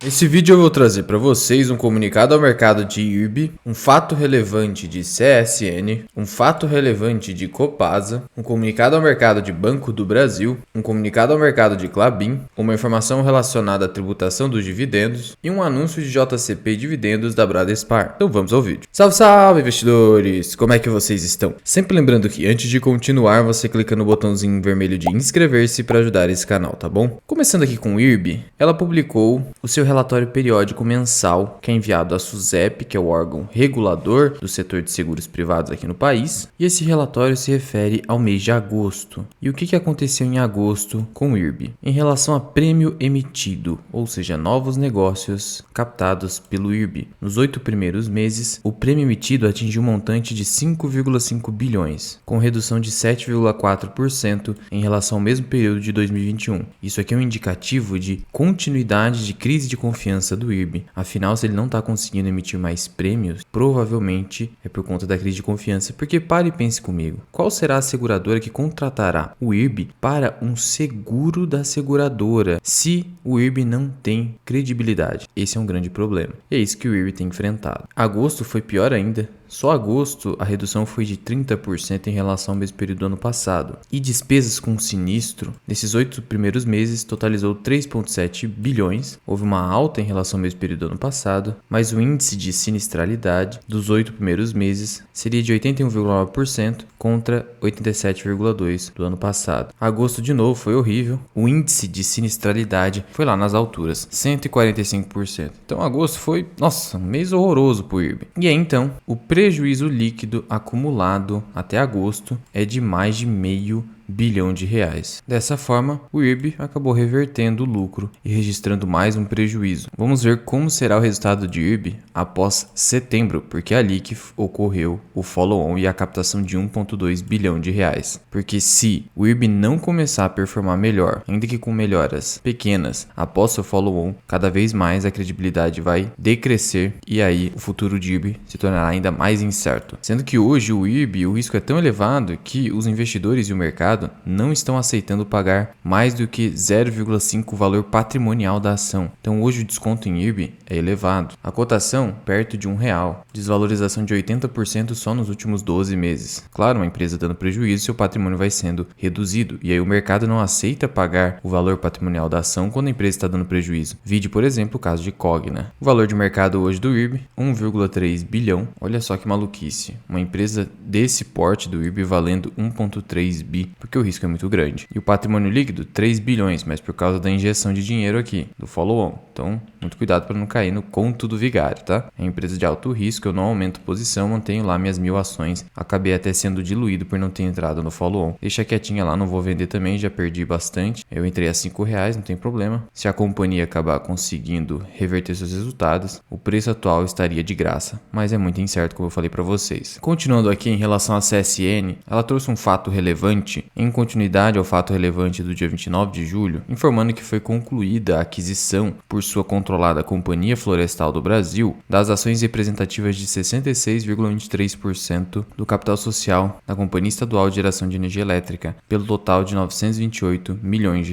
Nesse vídeo eu vou trazer para vocês um comunicado ao mercado de IRB, um fato relevante de CSN, um fato relevante de Copasa, um comunicado ao mercado de Banco do Brasil, um comunicado ao mercado de Klabin, uma informação relacionada à tributação dos dividendos e um anúncio de JCP e dividendos da Bradespar. Então vamos ao vídeo. Salve, salve investidores! Como é que vocês estão? Sempre lembrando que antes de continuar você clica no botãozinho vermelho de inscrever-se para ajudar esse canal, tá bom? Começando aqui com o IRB, ela publicou o seu relatório periódico mensal, que é enviado à SUSEP, que é o órgão regulador do setor de seguros privados aqui no país, e esse relatório se refere ao mês de agosto. E o que aconteceu em agosto com o IRB? Em relação a prêmio emitido, ou seja, novos negócios captados pelo IRB. Nos 8 primeiros meses, o prêmio emitido atingiu um montante de 5,5 bilhões, com redução de 7,4% em relação ao mesmo período de 2021. Isso aqui é um indicativo de continuidade de crise de confiança do IRB. Afinal, se ele não está conseguindo emitir mais prêmios, provavelmente é por conta da crise de confiança. Porque pare e pense comigo, qual será a seguradora que contratará o IRB para um seguro da seguradora se o IRB não tem credibilidade? Esse é um grande problema. E é isso que o IRB tem enfrentado. Agosto foi pior ainda. Só agosto a redução foi de 30% em relação ao mesmo período do ano passado. E despesas com sinistro, nesses 8 primeiros meses, totalizou 3,7 bilhões. Houve uma alta em relação ao mesmo período do ano passado, mas o índice de sinistralidade dos 8 primeiros meses seria de 81,9% contra 87,2% do ano passado. Agosto de novo foi horrível. O índice de sinistralidade foi lá nas alturas, 145%. Então agosto foi, nossa, um mês horroroso pro IRB. E aí então, o prejuízo líquido acumulado até agosto é de mais de R$0,5 bilhão. Dessa forma, o IRB acabou revertendo o lucro e registrando mais um prejuízo. Vamos ver como será o resultado de IRB após setembro, porque é ali que ocorreu o follow-on e a captação de R$1,2 bilhão. Porque se o IRB não começar a performar melhor, ainda que com melhoras pequenas após seu follow-on, cada vez mais a credibilidade vai decrescer e aí o futuro de IRB se tornará ainda mais incerto. Sendo que hoje o IRB, o risco é tão elevado que os investidores e o mercado não estão aceitando pagar mais do que 0,5 valor patrimonial da ação. Então hoje o desconto em IRB é elevado. A cotação perto de R$1, desvalorização de 80% só nos últimos 12 meses. Claro, uma empresa dando prejuízo, seu patrimônio vai sendo reduzido e aí o mercado não aceita pagar o valor patrimonial da ação quando a empresa está dando prejuízo. Vide, por exemplo, o caso de Cogna. O valor de mercado hoje do IRB, 1,3 bilhão. Olha só que maluquice. Uma empresa desse porte do IRB valendo 1,3 bi, porque o risco é muito grande. E o patrimônio líquido, 3 bilhões, mas por causa da injeção de dinheiro aqui, do follow-on. Então, muito cuidado para não cair no conto do vigário, tá? É uma empresa de alto risco, eu não aumento posição, mantenho lá minhas 1.000 ações. Acabei até sendo diluído por não ter entrado no follow-on. Deixa quietinha lá, não vou vender também, já perdi bastante. Eu entrei a R$5, não tem problema. Se a companhia acabar conseguindo reverter seus resultados, o preço atual estaria de graça, mas é muito incerto, como eu falei para vocês. Continuando aqui em relação à CSN, ela trouxe um fato relevante em continuidade ao fato relevante do dia 29 de julho, informando que foi concluída a aquisição por sua controlada Companhia Florestal do Brasil das ações representativas de 66,23% do capital social da Companhia Estadual de Geração de Energia Elétrica, pelo total de R$928 milhões.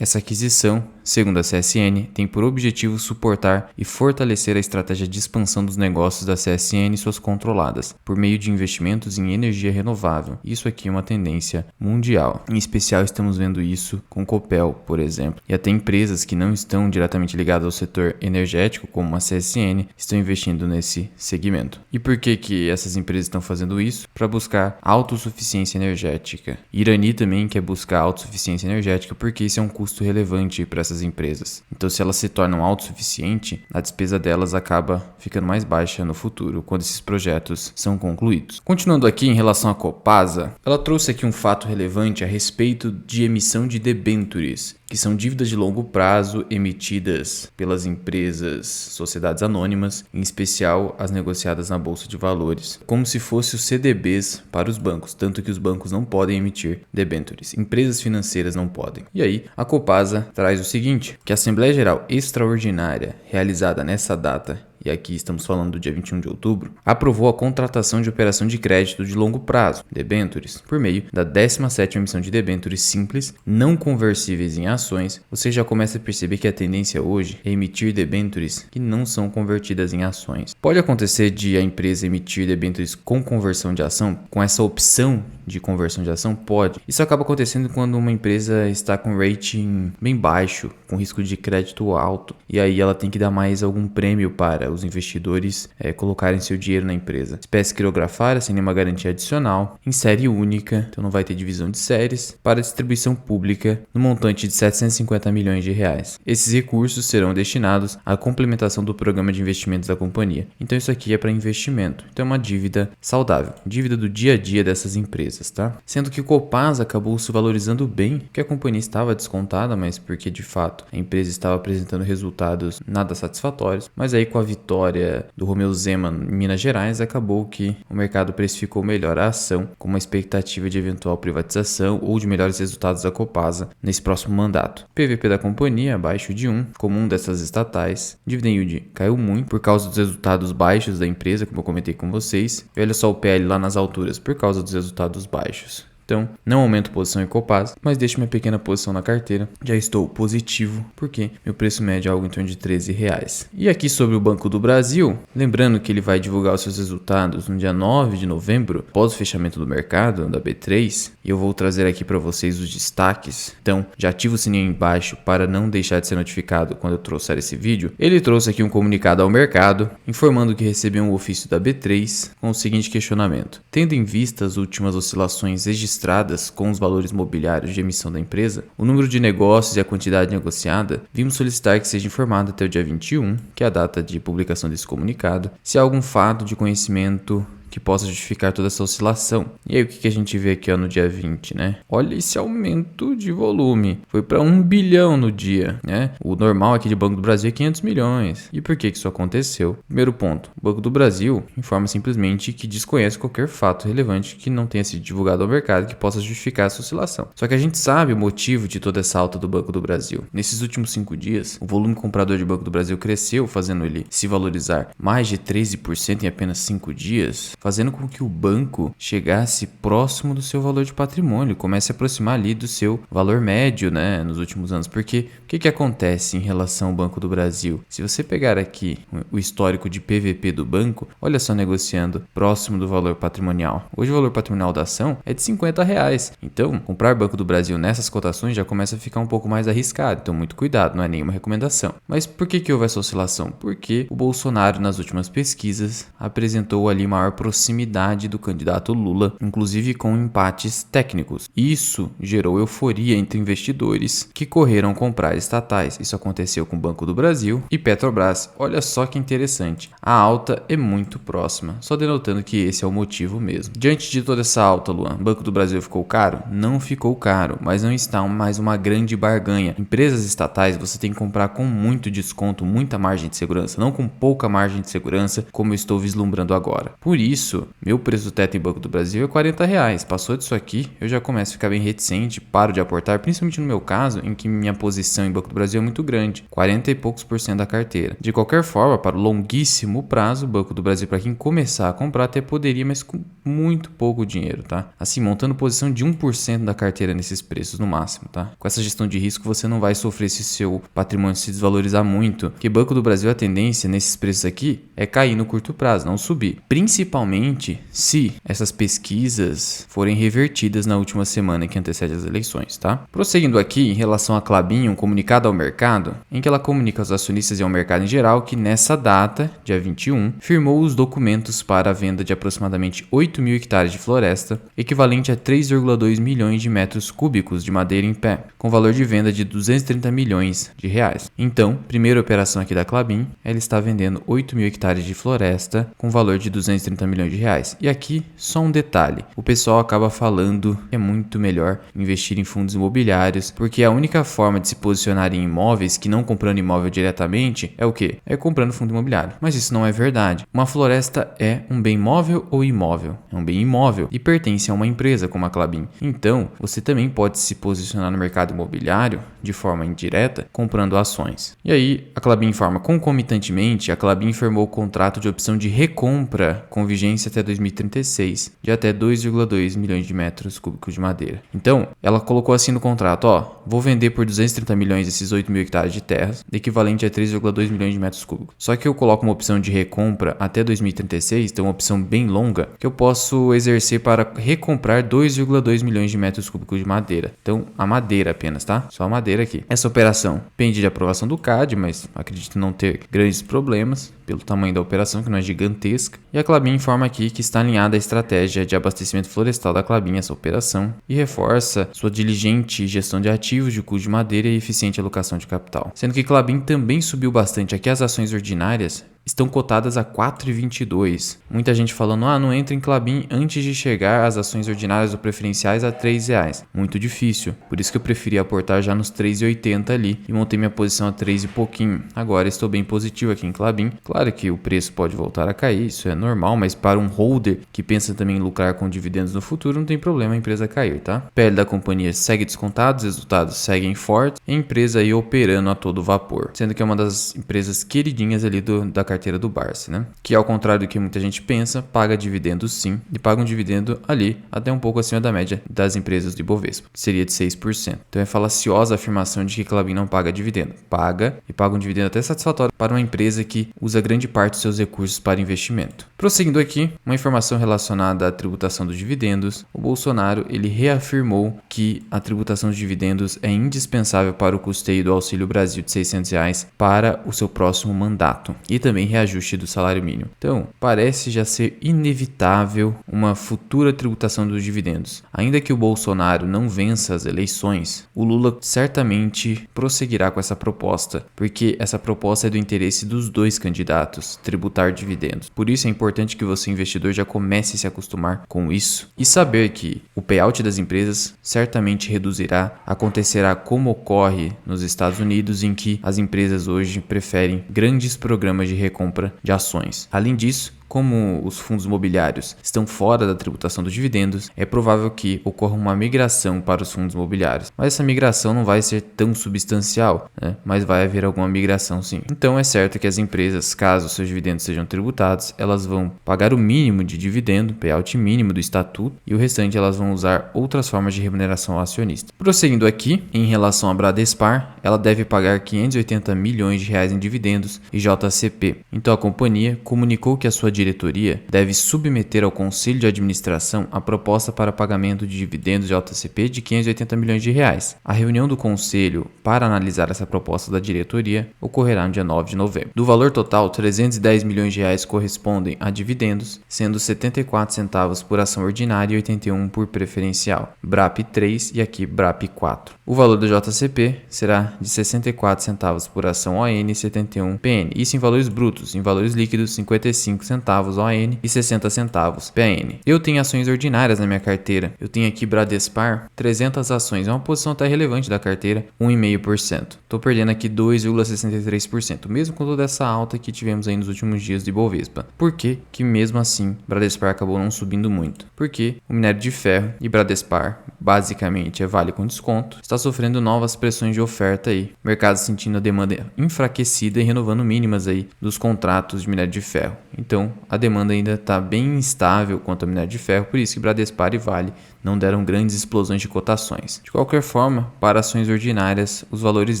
Essa aquisição, segundo a CSN, tem por objetivo suportar e fortalecer a estratégia de expansão dos negócios da CSN e suas controladas, por meio de investimentos em energia renovável. Isso aqui é uma tendência mundial. Em especial, estamos vendo isso com Copel, por exemplo. E até empresas que não estão diretamente ligadas ao setor energético, como a CSN, estão investindo nesse segmento. E por que essas empresas estão fazendo isso? Para buscar autossuficiência energética. Irani também quer buscar autossuficiência energética porque isso é um custo relevante para essas empresas. Então, se elas se tornam autossuficientes, a despesa delas acaba ficando mais baixa no futuro, quando esses projetos são concluídos. Continuando aqui em relação à Copasa, ela trouxe aqui um fato relevante a respeito de emissão de debêntures, que são dívidas de longo prazo emitidas pelas empresas, sociedades anônimas, em especial as negociadas na Bolsa de Valores, como se fossem os CDBs para os bancos, tanto que os bancos não podem emitir debêntures, empresas financeiras não podem. E aí, a Copasa traz o seguinte, que a Assembleia Geral Extraordinária, realizada nessa data e aqui estamos falando do dia 21 de outubro, aprovou a contratação de operação de crédito de longo prazo, debêntures, por meio da 17ª emissão de debêntures simples, não conversíveis em ações. Você já começa a perceber que a tendência hoje é emitir debêntures que não são convertidas em ações. Pode acontecer de a empresa emitir debêntures com conversão de ação, com essa opção de conversão de ação? Pode. Isso acaba acontecendo quando uma empresa está com rating bem baixo, com risco de crédito alto, e aí ela tem que dar mais algum prêmio para os investidores colocarem seu dinheiro na empresa. Espécie quirografária, sem nenhuma garantia adicional, em série única, então não vai ter divisão de séries, para distribuição pública no montante de 750 milhões de reais. Esses recursos serão destinados à complementação do programa de investimentos da companhia. Então isso aqui é para investimento, então é uma dívida saudável, dívida do dia a dia dessas empresas. Tá? Sendo que o Copasa acabou se valorizando bem, porque a companhia estava descontada, mas porque de fato a empresa estava apresentando resultados nada satisfatórios. Mas aí com a vitória do Romeu Zema em Minas Gerais, acabou que o mercado precificou melhor a ação, com uma expectativa de eventual privatização ou de melhores resultados da Copasa nesse próximo mandato. PVP da companhia abaixo de 1, comum dessas estatais. Dividend yield caiu muito por causa dos resultados baixos da empresa, como eu comentei com vocês. E olha só o PL lá nas alturas por causa dos resultados baixos. Então, não aumento posição em Copasa, mas deixo minha pequena posição na carteira. Já estou positivo, porque meu preço médio é algo em torno de R$13. E aqui sobre o Banco do Brasil, lembrando que ele vai divulgar os seus resultados no dia 9 de novembro, após o fechamento do mercado, da B3, e eu vou trazer aqui para vocês os destaques. Então, já ativa o sininho embaixo para não deixar de ser notificado quando eu trouxer esse vídeo. Ele trouxe aqui um comunicado ao mercado, informando que recebeu um ofício da B3 com o seguinte questionamento: tendo em vista as últimas oscilações registradas com os valores mobiliários de emissão da empresa, o número de negócios e a quantidade negociada, vimos solicitar que seja informado até o dia 21, que é a data de publicação desse comunicado, se há algum fato de conhecimento que possa justificar toda essa oscilação. E aí o que a gente vê aqui no dia 20, né? Olha esse aumento de volume. Foi para 1 bilhão no dia, né? O normal aqui de Banco do Brasil é 500 milhões. E por que isso aconteceu? Primeiro ponto, o Banco do Brasil informa simplesmente que desconhece qualquer fato relevante que não tenha sido divulgado ao mercado que possa justificar essa oscilação. Só que a gente sabe o motivo de toda essa alta do Banco do Brasil. Nesses últimos 5 dias, o volume comprador de Banco do Brasil cresceu, fazendo ele se valorizar mais de 13% em apenas 5 dias, fazendo com que o banco chegasse próximo do seu valor de patrimônio, comece a aproximar ali do seu valor médio, né, nos últimos anos. Porque o que acontece em relação ao Banco do Brasil? Se você pegar aqui o histórico de PVP do banco, olha só, negociando próximo do valor patrimonial. Hoje o valor patrimonial da ação é de R$50. Então, comprar Banco do Brasil nessas cotações já começa a ficar um pouco mais arriscado. Então, muito cuidado, não é nenhuma recomendação. Mas por que houve essa oscilação? Porque o Bolsonaro, nas últimas pesquisas, apresentou ali maior proximidade do candidato Lula, inclusive com empates técnicos. Isso gerou euforia entre investidores que correram comprar estatais. Isso aconteceu com o Banco do Brasil e Petrobras. Olha só que interessante, a alta é muito próxima, só denotando que esse é o motivo mesmo. Diante de toda essa alta, Luan, Banco do Brasil ficou caro? Não ficou caro, mas não está mais uma grande barganha. Empresas estatais você tem que comprar com muito desconto, muita margem de segurança, não com pouca margem de segurança, como eu estou vislumbrando agora. Por isso, meu preço teto em Banco do Brasil é R$40. Passou disso aqui, eu já começo a ficar bem reticente, paro de aportar, principalmente no meu caso, em que minha posição em Banco do Brasil é muito grande, 40 e poucos por cento da carteira. De qualquer forma, para o longuíssimo prazo, o Banco do Brasil, para quem começar a comprar, até poderia, mas com muito pouco dinheiro, tá? Assim, montando posição de 1% da carteira nesses preços no máximo, tá? Com essa gestão de risco, você não vai sofrer se seu patrimônio se desvalorizar muito, porque Banco do Brasil, a tendência nesses preços aqui é cair no curto prazo, não subir. Principalmente se essas pesquisas forem revertidas na última semana que antecede as eleições, tá? Prosseguindo aqui, em relação à Klabin, um comunicado ao mercado, em que ela comunica aos acionistas e ao mercado em geral que nessa data, dia 21, firmou os documentos para a venda de aproximadamente 8 mil hectares de floresta, equivalente a 3,2 milhões de metros cúbicos de madeira em pé, com valor de venda de 230 milhões de reais. Então, primeira operação aqui da Klabin, ela está vendendo 8 mil hectares de floresta com valor de 230 milhões milhões de reais. E aqui só um detalhe, o pessoal acaba falando que é muito melhor investir em fundos imobiliários, porque a única forma de se posicionar em imóveis que não comprando imóvel diretamente é o quê? É comprando fundo imobiliário. Mas isso não é verdade. Uma floresta é um bem móvel ou imóvel? É um bem imóvel e pertence a uma empresa como a Klabin. Então, você também pode se posicionar no mercado imobiliário de forma indireta comprando ações. E aí, a Klabin informa concomitantemente, a Klabin firmou o contrato de opção de recompra com vigência até 2036 de até 2,2 milhões de metros cúbicos de madeira. Então, ela colocou assim no contrato, vou vender por 230 milhões esses 8 mil hectares de terras, equivalente a 3,2 milhões de metros cúbicos. Só que eu coloco uma opção de recompra até 2036, então uma opção bem longa, que eu posso exercer para recomprar 2,2 milhões de metros cúbicos de madeira. Então, a madeira apenas, tá? Só a madeira aqui. Essa operação pende de aprovação do CAD, mas acredito não ter grandes problemas pelo tamanho da operação, que não é gigantesca. E a Klabin informa aqui que está alinhada a estratégia de abastecimento florestal da Klabin essa operação e reforça sua diligente gestão de ativos, de custo de madeira e eficiente alocação de capital. Sendo que Klabin também subiu bastante aqui as ações ordinárias, estão cotadas a 4,22. Muita gente falando, não entra em Klabin antes de chegar às ações ordinárias ou preferenciais a R$3. Muito difícil. Por isso que eu preferi aportar já nos 3,80 ali e montei minha posição a 3 e pouquinho. Agora estou bem positivo aqui em Klabin. Claro que o preço pode voltar a cair, isso é normal, mas para um holder que pensa também em lucrar com dividendos no futuro, não tem problema a empresa cair, tá? PL da companhia segue descontado, os resultados seguem fortes, e a empresa aí operando a todo vapor, sendo que é uma das empresas queridinhas ali da carteira do Barsi, né? Que ao contrário do que muita gente pensa, paga dividendos sim, e paga um dividendo ali até um pouco acima da média das empresas do Ibovespa, que seria de 6%. Então é falaciosa a afirmação de que Klabin não paga dividendo. Paga, e paga um dividendo até satisfatório para uma empresa que usa grande parte dos seus recursos para investimento. Prosseguindo aqui, uma informação relacionada à tributação dos dividendos. O Bolsonaro, ele reafirmou que a tributação dos dividendos é indispensável para o custeio do Auxílio Brasil de R$600 para o seu próximo mandato e também reajuste do salário mínimo. Então, parece já ser inevitável uma futura tributação dos dividendos. Ainda que o Bolsonaro não vença as eleições, o Lula certamente prosseguirá com essa proposta, porque essa proposta é do interesse dos dois candidatos, tributar dividendos. Por isso é importante que você, investidor, já comece a se acostumar com isso e saber que o payout das empresas certamente reduzirá, acontecerá como ocorre nos Estados Unidos, em que as empresas hoje preferem grandes programas de recompra de ações. Além disso, como os fundos imobiliários estão fora da tributação dos dividendos, é provável que ocorra uma migração para os fundos imobiliários. Mas essa migração não vai ser tão substancial, né? Mas vai haver alguma migração sim. Então é certo que as empresas, caso seus dividendos sejam tributados, elas vão pagar o mínimo de dividendo, payout mínimo do estatuto, e o restante elas vão usar outras formas de remuneração ao acionista. Prosseguindo aqui, em relação à Bradespar, ela deve pagar 580 milhões de reais em dividendos e JCP. Então a companhia comunicou que a sua diretoria deve submeter ao Conselho de Administração a proposta para pagamento de dividendos de JCP de 580 milhões de reais. A reunião do Conselho para analisar essa proposta da diretoria ocorrerá no dia 9 de novembro. Do valor total, 310 milhões de reais correspondem a dividendos, sendo 74 centavos por ação ordinária e 81 por preferencial, BRAP 3 e aqui BRAP 4. O valor do JCP será de 64 centavos por ação ON e 71 PN. Isso em valores brutos, em valores líquidos 55 centavos ON e 60 centavos PN. Eu tenho ações ordinárias na minha carteira. Eu tenho aqui Bradespar, 300 ações. É uma posição até relevante da carteira, 1,5%. Estou perdendo aqui 2,63%, mesmo com toda essa alta que tivemos aí nos últimos dias de Ibovespa. Por que mesmo assim Bradespar acabou não subindo muito? Porque o minério de ferro e Bradespar, basicamente é Vale com desconto, está sofrendo novas pressões de oferta aí. O mercado sentindo a demanda enfraquecida e renovando mínimas aí dos contratos de minério de ferro. Então, a demanda ainda está bem instável quanto ao minério de ferro, por isso que Bradespar e Vale não deram grandes explosões de cotações. De qualquer forma, para ações ordinárias, os valores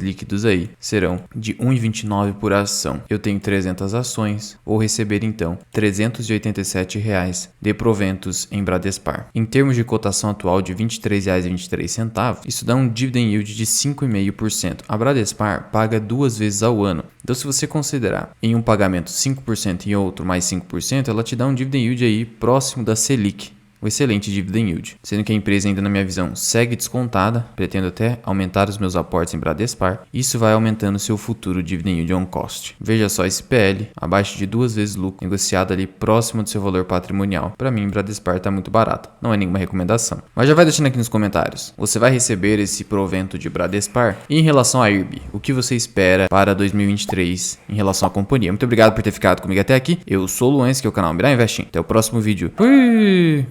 líquidos aí serão de 1,29 por ação. Eu tenho 300 ações, vou receber então R$ 387 de proventos em Bradespar. Em termos de cotação atual de R$ 23,23, isso dá um dividend yield de 5,5%. A Bradespar paga 2 vezes ao ano. Então, se você considerar em um pagamento 5% e outro mais 5%, ela te dá um dividend yield aí próximo da Selic, um excelente dividend yield. Sendo que a empresa ainda, na minha visão, segue descontada, pretendo até aumentar os meus aportes em Bradespar. Isso vai aumentando seu futuro dividend yield on cost. Veja só esse PL, abaixo de 2 vezes lucro, negociado ali próximo do seu valor patrimonial. Para mim, Bradespar está muito barato. Não é nenhuma recomendação. Mas já vai deixando aqui nos comentários. Você vai receber esse provento de Bradespar? E em relação à IRB, o que você espera para 2023 em relação à companhia? Muito obrigado por ter ficado comigo até aqui. Eu sou o Luan, que é o canal Mirar Investing. Até o próximo vídeo. Fui!